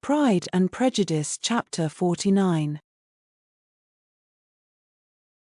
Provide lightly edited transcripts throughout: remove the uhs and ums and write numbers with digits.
Pride and Prejudice Chapter 49.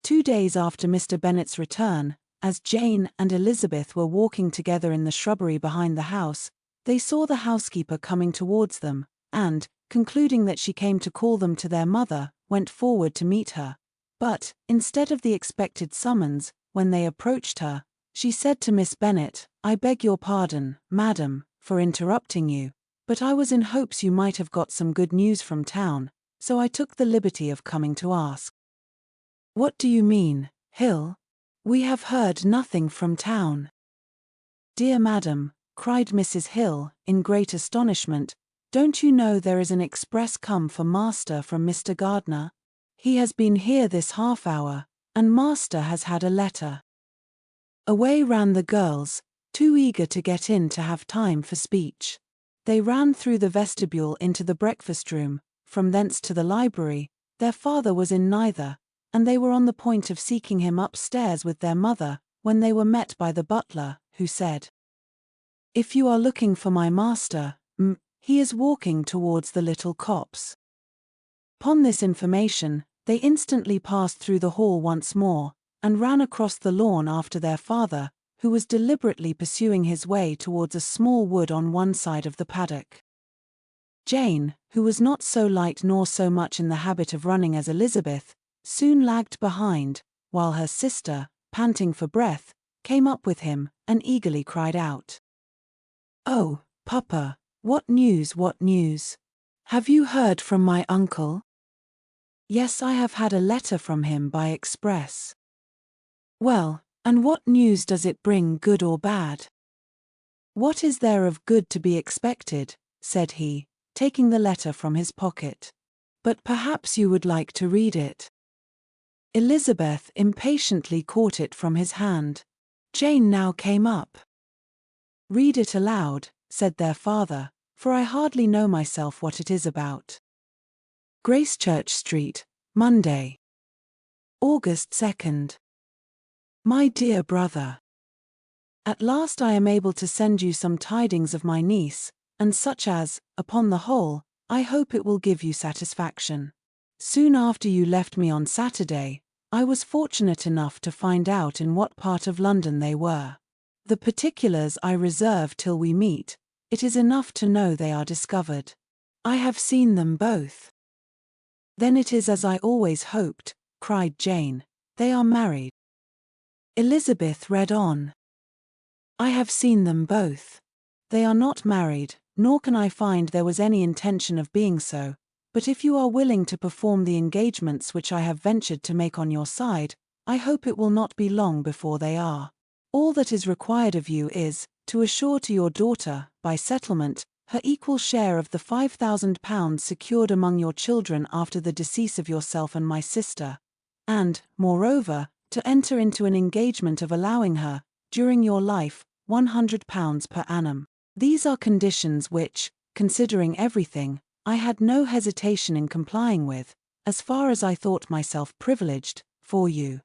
2 days after Mr. Bennet's return, as Jane and Elizabeth were walking together in the shrubbery behind the house, they saw the housekeeper coming towards them, and, concluding that she came to call them to their mother, went forward to meet her. But, instead of the expected summons, when they approached her, she said to Miss Bennet, "I beg your pardon, madam, for interrupting you, but I was in hopes you might have got some good news from town, so I took the liberty of coming to ask." "What do you mean, Hill? We have heard nothing from town." "Dear madam," cried Mrs. Hill, in great astonishment, "don't you know there is an express come for master from Mr. Gardiner? He has been here this half hour, and master has had a letter." Away ran the girls, too eager to get in to have time for speech. They ran through the vestibule into the breakfast room, from thence to the library. Their father was in neither, and they were on the point of seeking him upstairs with their mother, when they were met by the butler, who said, "If you are looking for my master, he is walking towards the little copse." Upon this information, they instantly passed through the hall once more, and ran across the lawn after their father, who was deliberately pursuing his way towards a small wood on one side of the paddock. Jane, who was not so light nor so much in the habit of running as Elizabeth, soon lagged behind, while her sister, panting for breath, came up with him, and eagerly cried out, "Oh, Papa, what news, what news? Have you heard from my uncle?" "Yes, I have had a letter from him by express." "Well, and what news does it bring, good or bad?" "What is there of good to be expected?" said he, taking the letter from his pocket. "But perhaps you would like to read it." Elizabeth impatiently caught it from his hand. Jane now came up. "Read it aloud," said their father, "for I hardly know myself what it is about." Gracechurch Street, Monday, August 2nd. My dear brother, at last I am able to send you some tidings of my niece, and such as, upon the whole, I hope it will give you satisfaction. Soon after you left me on Saturday, I was fortunate enough to find out in what part of London they were. The particulars I reserve till we meet. It is enough to know they are discovered. I have seen them both. "Then it is as I always hoped," cried Jane. "They are married." Elizabeth read on. "I have seen them both. They are not married, nor can I find there was any intention of being so, but if you are willing to perform the engagements which I have ventured to make on your side, I hope it will not be long before they are. All that is required of you is, to assure to your daughter, by settlement, her equal share of the £5,000 secured among your children after the decease of yourself and my sister, and, moreover, to enter into an engagement of allowing her, during your life, £100 per annum. These are conditions which, considering everything, I had no hesitation in complying with, as far as I thought myself privileged, for you.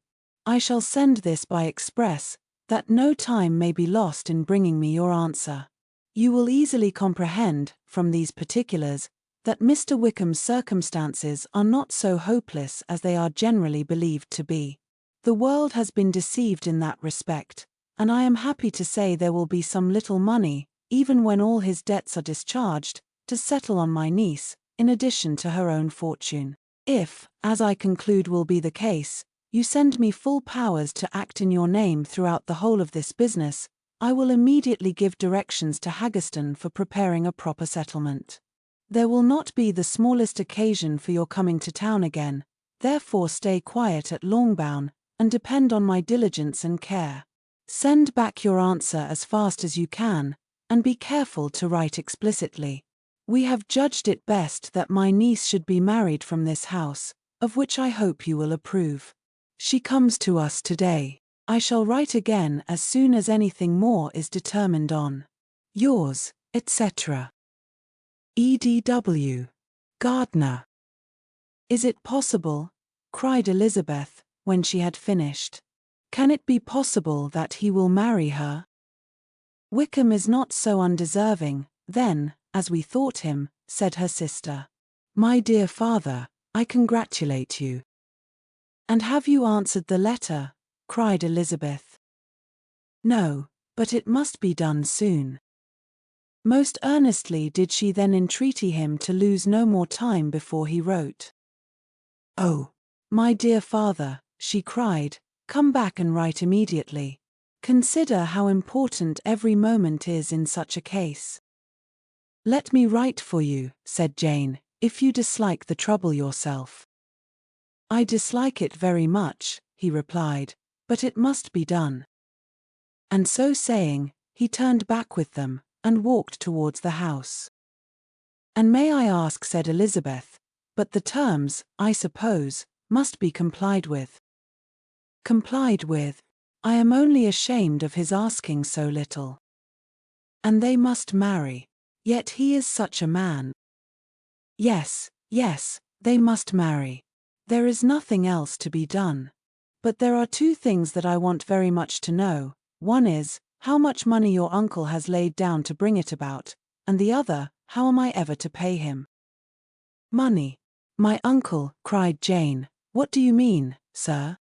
I shall send this by express, that no time may be lost in bringing me your answer. You will easily comprehend, from these particulars, that Mr. Wickham's circumstances are not so hopeless as they are generally believed to be. The world has been deceived in that respect, and I am happy to say there will be some little money, even when all his debts are discharged, to settle on my niece, in addition to her own fortune. If, as I conclude will be the case, you send me full powers to act in your name throughout the whole of this business, I will immediately give directions to Haggerston for preparing a proper settlement. There will not be the smallest occasion for your coming to town again, therefore stay quiet at Longbourn, and depend on my diligence and care. Send back your answer as fast as you can, and be careful to write explicitly. We have judged it best that my niece should be married from this house, of which I hope you will approve. She comes to us today. I shall write again as soon as anything more is determined on. Yours, etc. E.D.W. Gardiner. "Is it possible?" cried Elizabeth, when she had finished. "Can it be possible that he will marry her? Wickham is not so undeserving, then, as we thought him, said her sister. "My dear father, I congratulate you." "And have you answered the letter?" cried Elizabeth. "No, but it must be done soon." Most earnestly did she then entreaty him to lose no more time before he wrote. "Oh, my dear father," she cried, "come back and write immediately. Consider how important every moment is in such a case." "Let me write for you," said Jane, "if you dislike the trouble yourself." "I dislike it very much," he replied, "but it must be done." And so saying, he turned back with them, and walked towards the house. "And may I ask," said Elizabeth, "but the terms, I suppose, must be complied with." "Complied with? I am only ashamed of his asking so little." "And they must marry. Yet he is such a man." "Yes, yes, they must marry. There is nothing else to be done. But there are two things that I want very much to know. One is, how much money your uncle has laid down to bring it about, and the other, how am I ever to pay him?" "Money? My uncle," cried Jane. "What do you mean, sir?"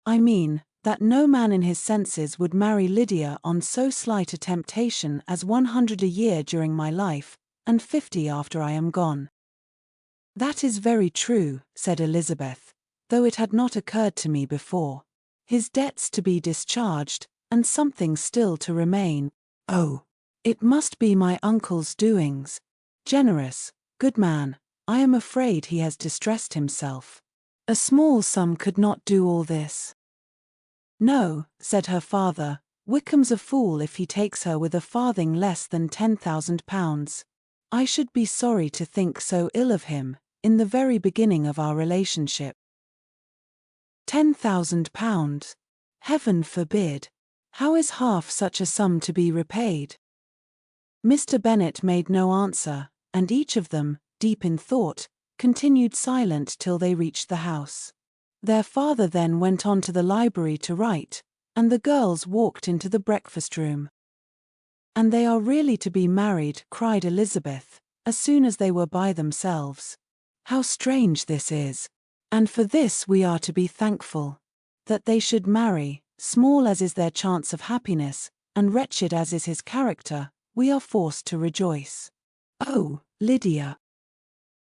"I mean, that no man in his senses would marry Lydia on so slight a temptation as 100 a year during my life, and 50 after I am gone." "That is very true," said Elizabeth, "though it had not occurred to me before. His debts to be discharged, and something still to remain. Oh, it must be my uncle's doings. Generous, good man, I am afraid he has distressed himself. A small sum could not do all this." "No," said her father, "Wickham's a fool if he takes her with a farthing less than £10,000. I should be sorry to think so ill of him, in the very beginning of our relationship." £10,000! Heaven forbid! How is half such a sum to be repaid? Mr. Bennet made no answer, and each of them, deep in thought, continued silent till they reached the house. Their father then went on to the library to write, and the girls walked into the breakfast-room. "And they are really to be married," cried Elizabeth, as soon as they were by themselves. "How strange this is! And for this we are to be thankful. That they should marry, small as is their chance of happiness, and wretched as is his character, we are forced to rejoice. Oh, Lydia!"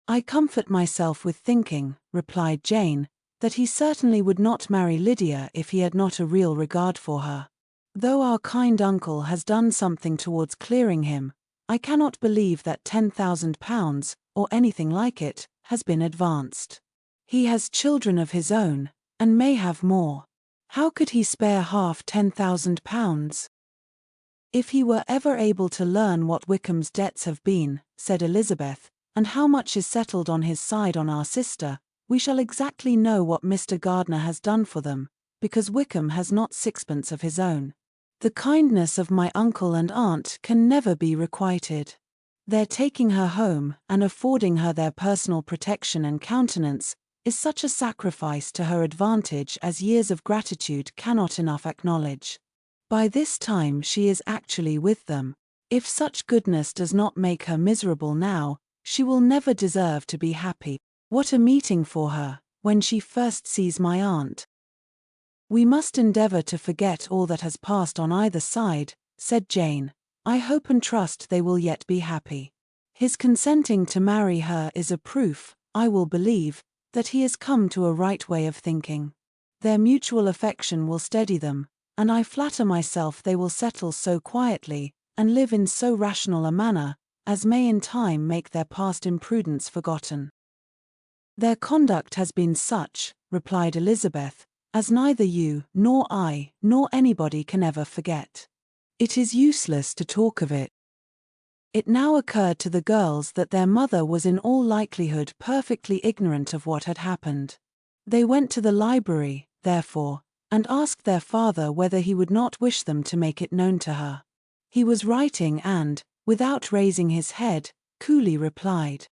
"I comfort myself with thinking," replied Jane, "that he certainly would not marry Lydia if he had not a real regard for her. Though our kind uncle has done something towards clearing him, I cannot believe that £10,000, or anything like it, has been advanced. He has children of his own, and may have more. How could he spare half £10,000? "If he were ever able to learn what Wickham's debts have been," said Elizabeth, "and how much is settled on his side on our sister, we shall exactly know what Mr. Gardiner has done for them, because Wickham has not sixpence of his own. The kindness of my uncle and aunt can never be requited. Their taking her home, and affording her their personal protection and countenance, is such a sacrifice to her advantage as years of gratitude cannot enough acknowledge. By this time she is actually with them. If such goodness does not make her miserable now, she will never deserve to be happy. What a meeting for her, when she first sees my aunt!" "We must endeavour to forget all that has passed on either side," said Jane. "I hope and trust they will yet be happy. His consenting to marry her is a proof, I will believe, that he has come to a right way of thinking. Their mutual affection will steady them, and I flatter myself they will settle so quietly, and live in so rational a manner, as may in time make their past imprudence forgotten." "Their conduct has been such," replied Elizabeth, "as neither you, nor I, nor anybody can ever forget. It is useless to talk of it." It now occurred to the girls that their mother was in all likelihood perfectly ignorant of what had happened. They went to the library, therefore, and asked their father whether he would not wish them to make it known to her. He was writing and, without raising his head, coolly replied,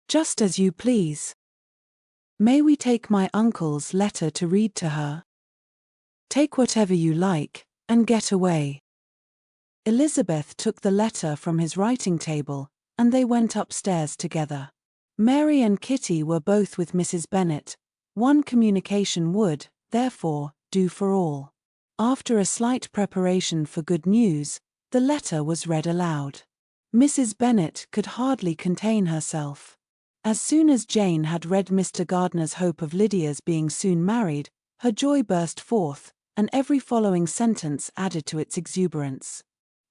"Just as you please. May we take my uncle's letter to read to her?" "Take whatever you like, and get away." Elizabeth took the letter from his writing table, and they went upstairs together. Mary and Kitty were both with Mrs. Bennet. One communication would, therefore, do for all. After a slight preparation for good news, the letter was read aloud. Mrs. Bennet could hardly contain herself. As soon as Jane had read Mr. Gardner's hope of Lydia's being soon married, her joy burst forth, and every following sentence added to its exuberance.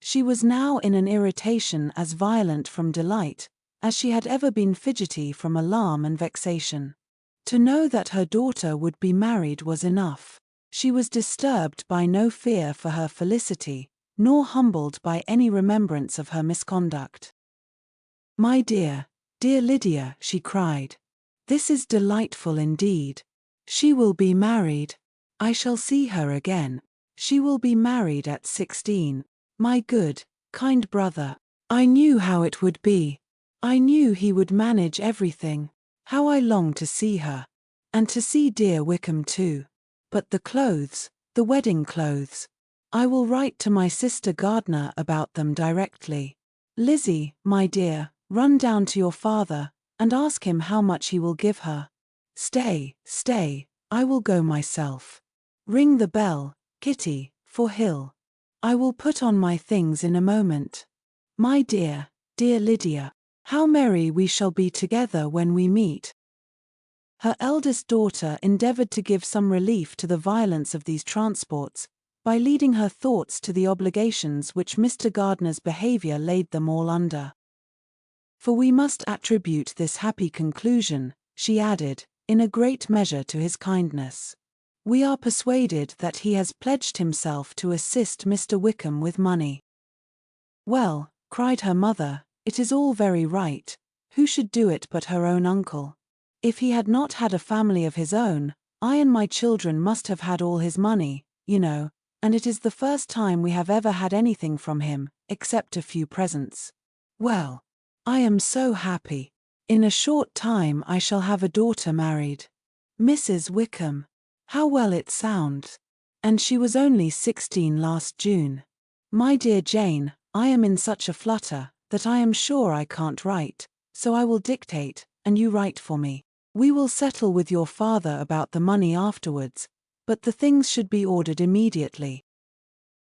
She was now in an irritation as violent from delight as she had ever been fidgety from alarm and vexation. To know that her daughter would be married was enough. She was disturbed by no fear for her felicity, nor humbled by any remembrance of her misconduct. "My dear, dear Lydia," she cried, "this is delightful indeed. She will be married. I shall see her again. She will be married at 16. My good, kind brother. I knew how it would be. I knew he would manage everything. How I long to see her. And to see dear Wickham too. But the clothes, the wedding clothes. I will write to my sister Gardner about them directly. Lizzie, my dear, run down to your father, and ask him how much he will give her. Stay, I will go myself. Ring the bell, Kitty, for Hill. I will put on my things in a moment. My dear, dear Lydia, how merry we shall be together when we meet." Her eldest daughter endeavored to give some relief to the violence of these transports, by leading her thoughts to the obligations which Mr. Gardner's behavior laid them all under. "For we must attribute this happy conclusion," she added, "in a great measure to his kindness. We are persuaded that he has pledged himself to assist Mr. Wickham with money." "Well," cried her mother, "it is all very right. Who should do it but her own uncle? If he had not had a family of his own, I and my children must have had all his money, you know, and it is the first time we have ever had anything from him, except a few presents. Well, I am so happy. In a short time I shall have a daughter married. Mrs. Wickham. How well it sounds. And she was only 16 last June. My dear Jane, I am in such a flutter that I am sure I can't write, so I will dictate, and you write for me. We will settle with your father about the money afterwards, but the things should be ordered immediately."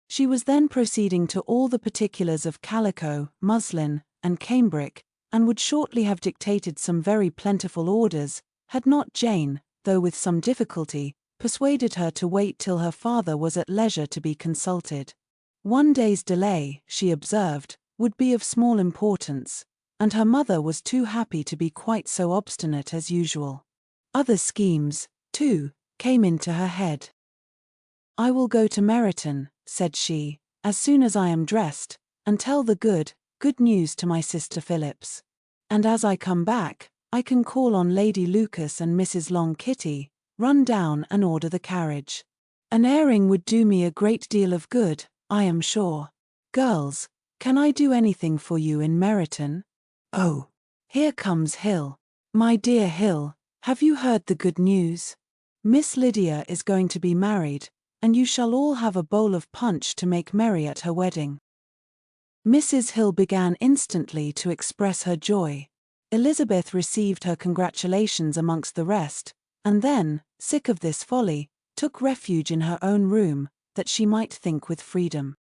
She was then proceeding to all the particulars of calico, muslin, and cambric, and would shortly have dictated some very plentiful orders, had not Jane, though with some difficulty, persuaded her to wait till her father was at leisure to be consulted. One day's delay, she observed, would be of small importance, and her mother was too happy to be quite so obstinate as usual. Other schemes, too, came into her head. "I will go to Meryton," said she, "as soon as I am dressed, and tell the good news to my sister Phillips. And as I come back, I can call on Lady Lucas and Mrs. Long. Kitty, run down and order the carriage. An airing would do me a great deal of good, I am sure. Girls, can I do anything for you in Meryton? Oh, here comes Hill. My dear Hill, have you heard the good news? Miss Lydia is going to be married, and you shall all have a bowl of punch to make merry at her wedding." Mrs. Hill began instantly to express her joy. Elizabeth received her congratulations amongst the rest, and then, sick of this folly, took refuge in her own room, that she might think with freedom.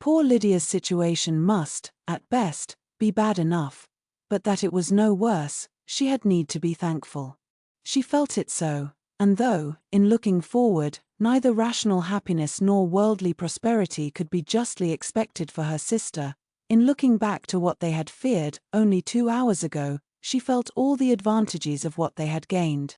Poor Lydia's situation must, at best, be bad enough, but that it was no worse, she had need to be thankful. She felt it so, and though, in looking forward, neither rational happiness nor worldly prosperity could be justly expected for her sister, in looking back to what they had feared only 2 hours ago, she felt all the advantages of what they had gained.